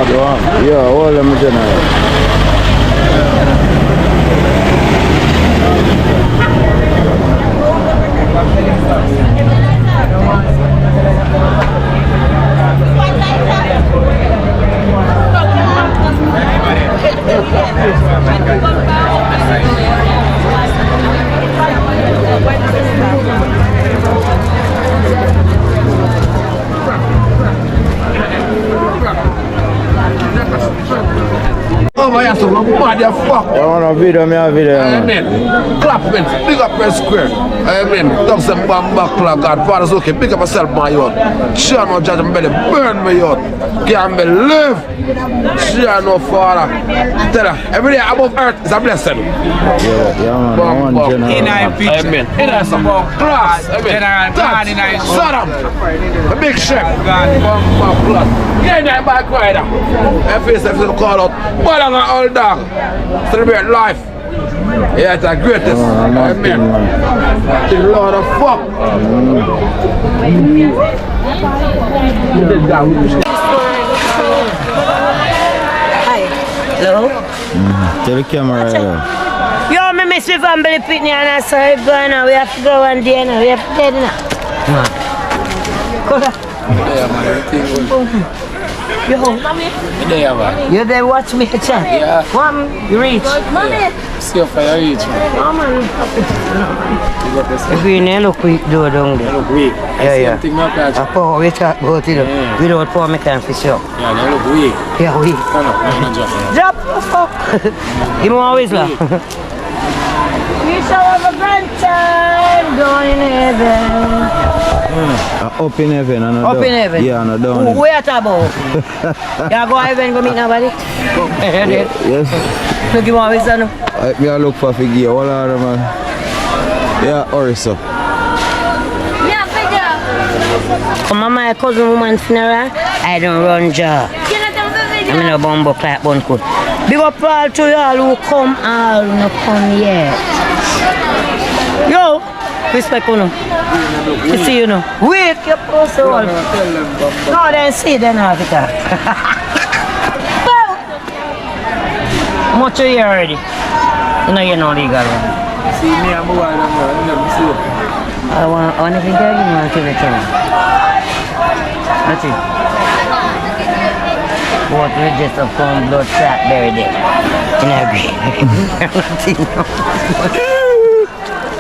Yeah, all them general. Oh my God, so motherfucker. You want a video, me a video, man. Amen. Clap, man. Big up Red Square. Amen. Dogs and Bamba Club, God. Father's okay. Big up yourself, my youth. Sure no judge me belly. Burn me youth. Can't believe. Sure no father. Tell her, every day above earth is a blessing. Yeah, man. I want general. Amen. In a support class. Amen. That's Saddam. A big chef. Bamba Club. Get that back rider. And face if you call out. Ball on all dog. Celebrate life. Yeah, it's the greatest. Amen. The Lord of fuck. Hi. Hello? Tell the camera right. Yo, me miss me family picnic and I saw it going now. We have to go one day now. We have to get now. Yeah, man, everything. Yo, you there watch me chat? Yeah. One, you reach. Mommy. See if I reach. If you need look quick, do it down there. Look weak. Yeah. Thing not catch. I pour we talk about it. Without pour me can't fish up. Yeah, they look weak. Yeah, we. No, drop. Drop the fuck. Give me one whistle. We shall have a grand time going in heaven. Up in heaven and Up in heaven? Yeah, and down. Where at about? You go heaven go meet nobody? Yes. Look, you want to listen? I look for figure. Hold on, man. Yeah, hurry, so. Yeah, figure. My cousin woman's funeral, I don't run jaw. I'm in a bumbo clap bun coat. Big up all to y'all who come, all who not come yet. Yo, respect you know. You see you know. Wait, your post all. No, then see then have it. Much you hear already. You know you're not legal. See me, I'm a while. I want to think I want to return. That's it. What register from blood clot buried there. In a grave.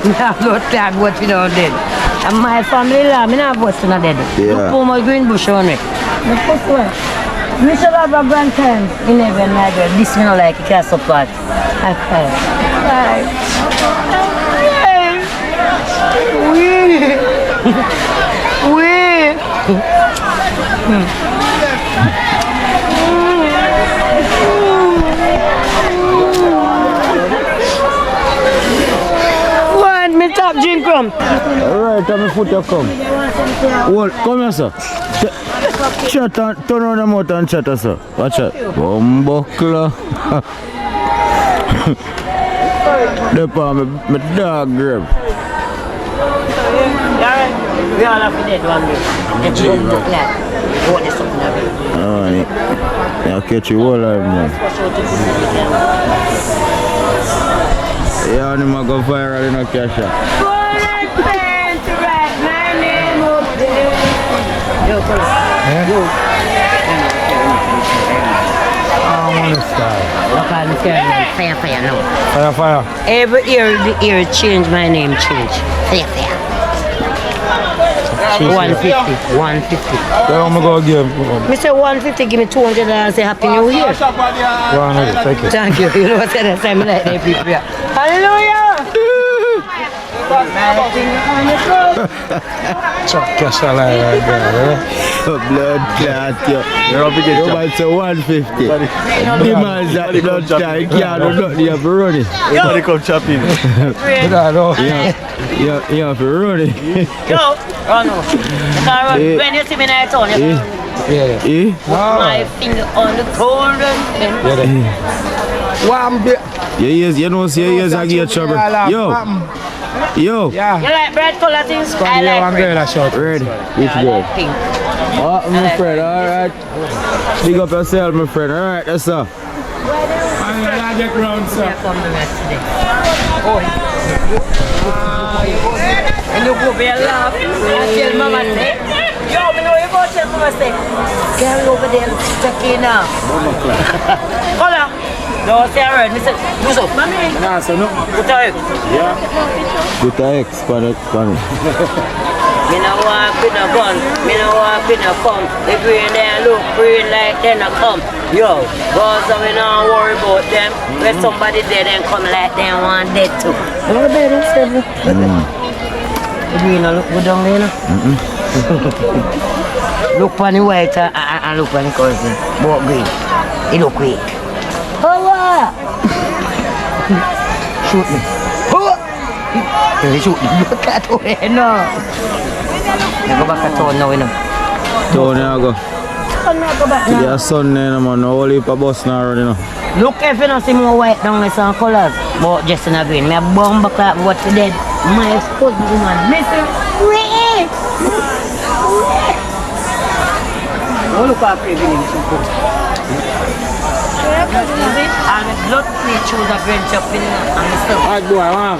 I have blood clot what you know dead. And my family law, I have what's not dead. Look for my green bush on it. Look for what? We should have a grand time in heaven, my girl. This me not like it can't support. Okay. Bye. What? Me top drink rum. Alright, tell me foot you come. Hold, come here, sir. Chat and turn on the mouth and chat, sir. Watch out. Bumbuckler. The palm, my dog grab. We all have to dead one day. Alright. I'll catch you all alive, man. Yeah, I'm going to go viral in a cash out. Fire. Every year the year change, my name change. Fire. 150. Where am I going to give? Mr. 150, give me $200 and say Happy New Year. 100, thank you. Thank you. You know what I say? I like that people. Hallelujah! Cash alive, blood clot, yo. You might say 150. Demands that blood clot, you can't do nothing, you have to run it. Everybody come chop in. You have to run it. Yo, run off. When you see me in the town, you can put my finger on the golden pen. You know, see, you guys are getting trouble. Yo. Yo. Yeah. You like bright color things? I Yeah, like one red. girl that shot. Red. Which I girl? like pink. Oh, my friend, alright. Big up yourself, my friend. Alright, that's all. I get round, sir. Here come the rest today. Oh. And you go there laugh. I tell mama say, yo, me know you go tell mama say, girl over there, check in now. Hold on. No, say I heard. Me say, do so. Mommy. Nah, so no. Put her. Yeah. Good X, Spanish. Me no walk with no gun, me no walk with no pump. The green there look green like they no come. Yo, boys so we don't worry about them. When somebody dead and come like they want dead too. Look at that, it's the green no look good down there, no? Look for the white and look for the cousin. Both green. It look weak. Oh, what? Shoot me. Oh! They shoot me. Look at that, no. Go back to town now, you know. Town, I go. Town, go back now. Your son, man, no only for bus now, you know. Look if you don't see more white down with some colors, but just in a green. Me a bomb back like what you did. My husband, woman, Mr. Ray. Oh, look how pretty it is. And the blood plate shows a branch up in and stuff. Alright, boy, man.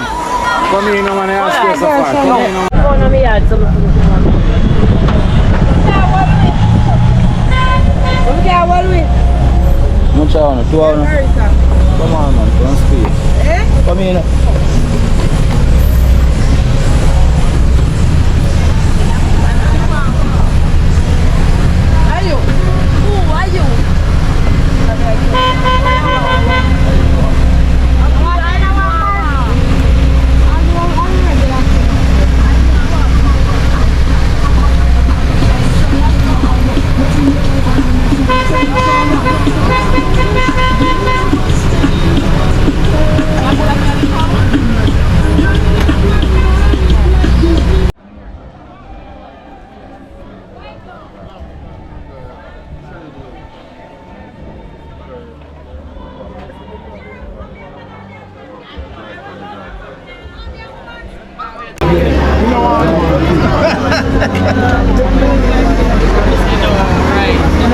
Come in, no man, I ask you so far. Come in, no man. Go on me yard, some Much on, 2 hours. Come on, man, don't speak. Come in.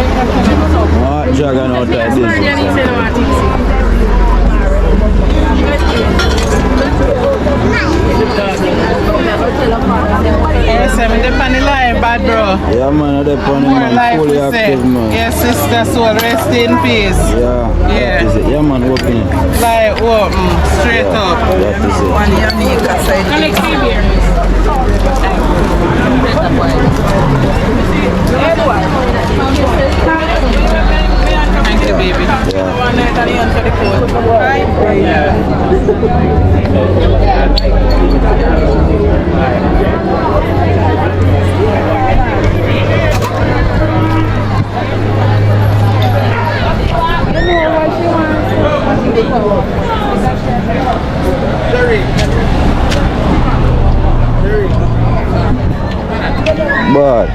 What juggernaut that Yes, I'm the funny line, bad bro. Yeah, man, they're funny, More man, life fully to say. active, man. Yes, sister, soul, rest in peace. Yeah, Yeah. that is it. Yeah, man, open it. Like open, straight up. That is it. One unique aside. Thank you, baby. But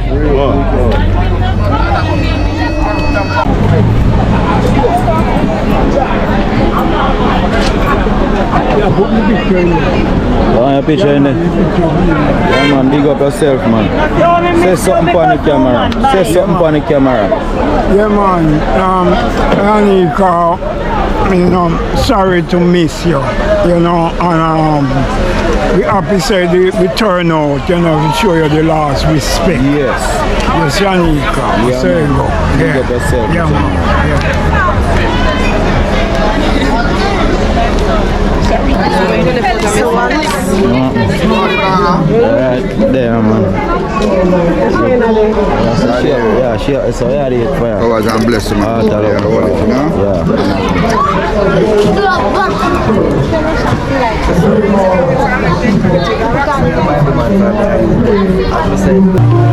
want your picture in there? Yeah, man, big up yourself, man. Say something on the camera. Say something on the camera. Yeah, man. Anika, you know, sorry to miss you. You know, and we happy say we turn out, you know, to show you the last respect. Yes. Yes, Anika. Yeah, So you man. go. Big Yeah. up yourself. Yeah, man. Yeah. Alright, there, man. Yeah, so yeah, I did it for you. I was blessed, man. Ah, that Yeah, was- yeah. Yeah.